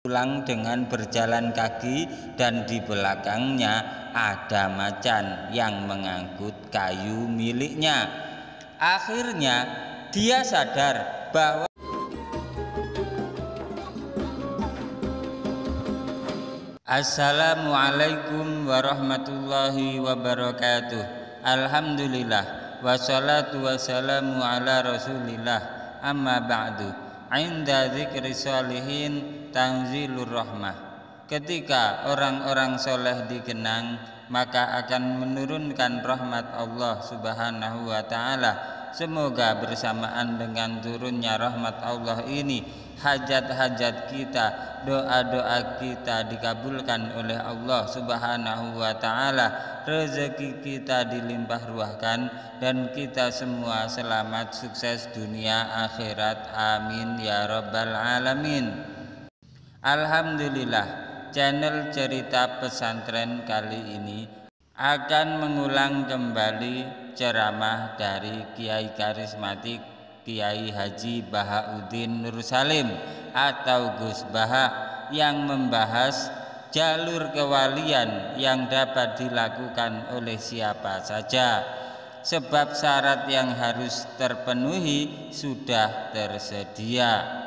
pulang dengan berjalan kaki dan di belakangnya ada macan yang mengangkut kayu miliknya. Akhirnya dia sadar bahwa Assalamualaikum warahmatullahi wabarakatuh. Alhamdulillah wassalatu wassalamu ala rasulillah, amma ba'du. Inda dzikri sholihin tanzilur rahmah. Ketika orang-orang soleh dikenang, maka akan menurunkan rahmat Allah subhanahu wa ta'ala. Semoga bersamaan dengan turunnya rahmat Allah ini, hajat-hajat kita, doa-doa kita dikabulkan oleh Allah subhanahu wa ta'ala, rezeki kita dilimpah ruahkan, dan kita semua selamat sukses dunia akhirat, amin ya rabbal alamin. Alhamdulillah, channel cerita pesantren kali ini akan mengulang kembali ceramah dari Kiai Karismatik Kiai Haji Bahauddin Nur Salim atau Gus Baha, yang membahas jalur kewalian yang dapat dilakukan oleh siapa saja, sebab syarat yang harus terpenuhi sudah tersedia.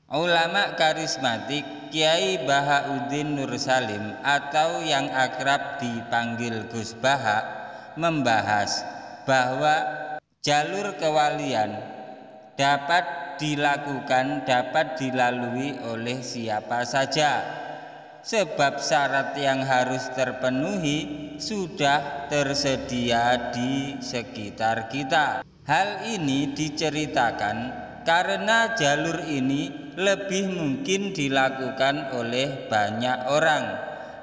Ulama karismatik Kiai Bahauddin Nur Salim atau yang akrab dipanggil Gus Baha membahas bahwa jalur kewalian dapat dilakukan, dapat dilalui oleh siapa saja, sebab syarat yang harus terpenuhi sudah tersedia di sekitar kita. Hal ini diceritakan karena jalur ini lebih mungkin dilakukan oleh banyak orang.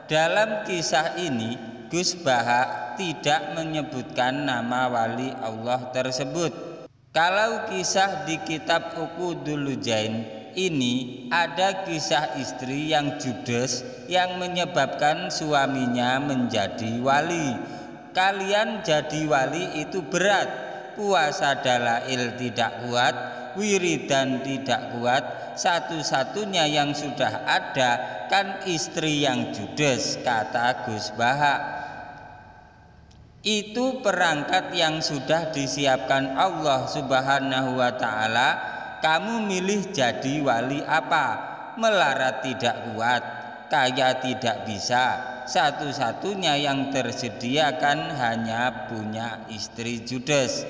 Dalam kisah ini Gus Baha tidak menyebutkan nama wali Allah tersebut. Kalau kisah di kitab Uqudul Lujain ini ada kisah istri yang judes yang menyebabkan suaminya menjadi wali. Kalian jadi wali itu berat, puasa dalail tidak kuat, wiridan tidak kuat, satu-satunya yang sudah ada kan istri yang judes, kata Gus Baha. Itu perangkat yang sudah disiapkan Allah subhanahu wa ta'ala. Kamu milih jadi wali apa? Melarat tidak kuat, kaya tidak bisa, satu-satunya yang tersedia kan hanya punya istri judes,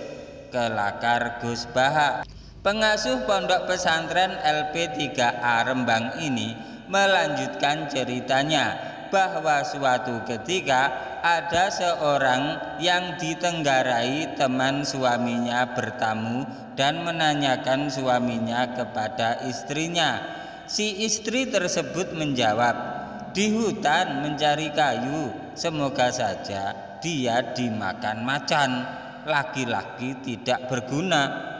kelakar Gus Baha. Pengasuh pondok pesantren LP3A Rembang ini melanjutkan ceritanya bahwa suatu ketika ada seorang yang ditenggarai teman suaminya bertamu dan menanyakan suaminya kepada istrinya. Si istri tersebut menjawab, di hutan mencari kayu, semoga saja dia dimakan macan, laki-laki tidak berguna.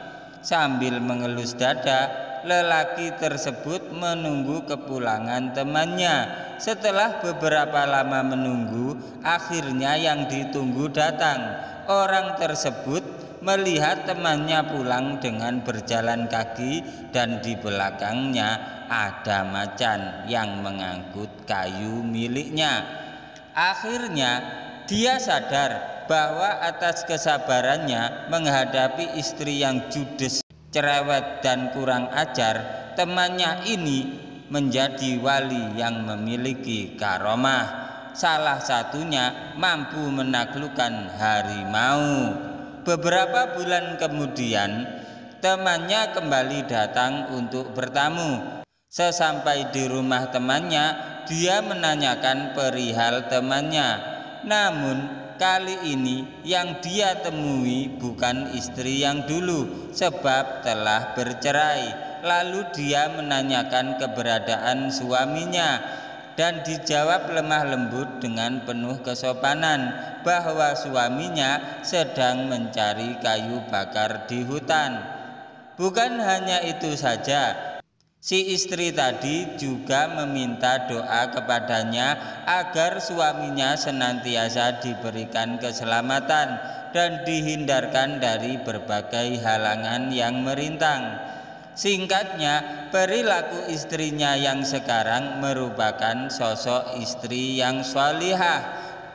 Sambil mengelus dada, lelaki tersebut menunggu kepulangan temannya. Setelah beberapa lama menunggu, akhirnya yang ditunggu datang. Orang tersebut melihat temannya pulang dengan berjalan kaki dan di belakangnya ada macan yang mengangkut kayu miliknya. Akhirnya dia sadar bahwa atas kesabarannya menghadapi istri yang judes, cerewet dan kurang ajar, temannya ini menjadi wali yang memiliki karomah. Salah satunya mampu menaklukkan harimau. Beberapa bulan kemudian temannya kembali datang untuk bertamu. Sesampai di rumah temannya, dia menanyakan perihal temannya. Namun kali ini yang dia temui bukan istri yang dulu, sebab telah bercerai. Lalu dia menanyakan keberadaan suaminya dan dijawab lemah lembut dengan penuh kesopanan bahwa suaminya sedang mencari kayu bakar di hutan. Bukan hanya itu saja, si istri tadi juga meminta doa kepadanya agar suaminya senantiasa diberikan keselamatan dan dihindarkan dari berbagai halangan yang merintang. Singkatnya, perilaku istrinya yang sekarang merupakan sosok istri yang sholihah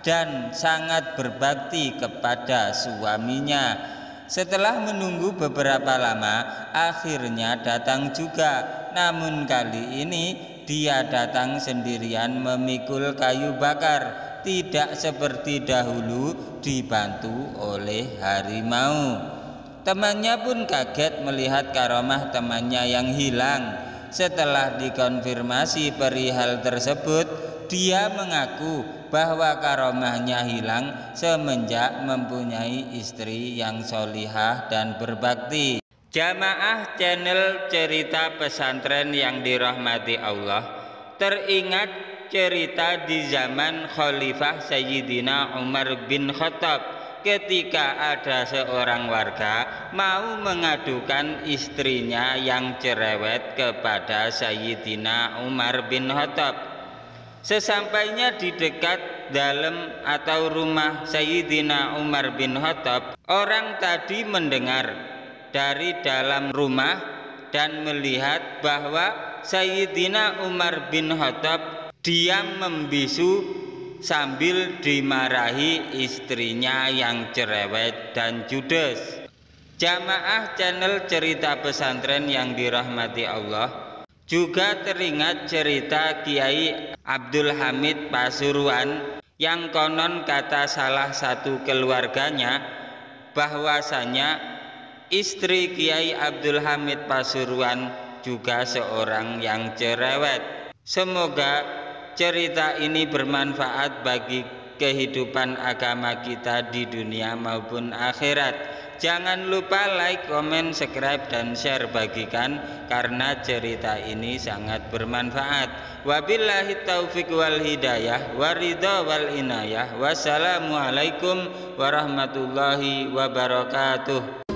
dan sangat berbakti kepada suaminya. Setelah menunggu beberapa lama, akhirnya datang juga. Namun kali ini dia datang sendirian memikul kayu bakar, tidak seperti dahulu dibantu oleh harimau. Temannya pun kaget melihat karomah temannya yang hilang. Setelah dikonfirmasi perihal tersebut, dia mengaku bahwa karomahnya hilang semenjak mempunyai istri yang sholihah dan berbakti. Jamaah channel Cerita Pesantren yang dirahmati Allah, teringat cerita di zaman Khalifah Sayyidina Umar bin Khattab ketika ada seorang warga mau mengadukan istrinya yang cerewet kepada Sayyidina Umar bin Khattab. Sesampainya di dekat dalam atau rumah Sayyidina Umar bin Khattab, orang tadi mendengar dari dalam rumah dan melihat bahwa Sayyidina Umar bin Khattab diam membisu sambil dimarahi istrinya yang cerewet dan judes. Jamaah channel Cerita Pesantren yang dirahmati Allah, juga teringat cerita Kiai Abdul Hamid Pasuruan yang konon kata salah satu keluarganya bahwasanya istri Kiai Abdul Hamid Pasuruan juga seorang yang cerewet. Semoga cerita ini bermanfaat bagi kehidupan agama kita di dunia maupun akhirat. Jangan lupa like, komen, subscribe, dan share, bagikan karena cerita ini sangat bermanfaat. Wabillahi taufiq wal hidayah waridha wal inayah. Wassalamualaikum warahmatullahi wabarakatuh.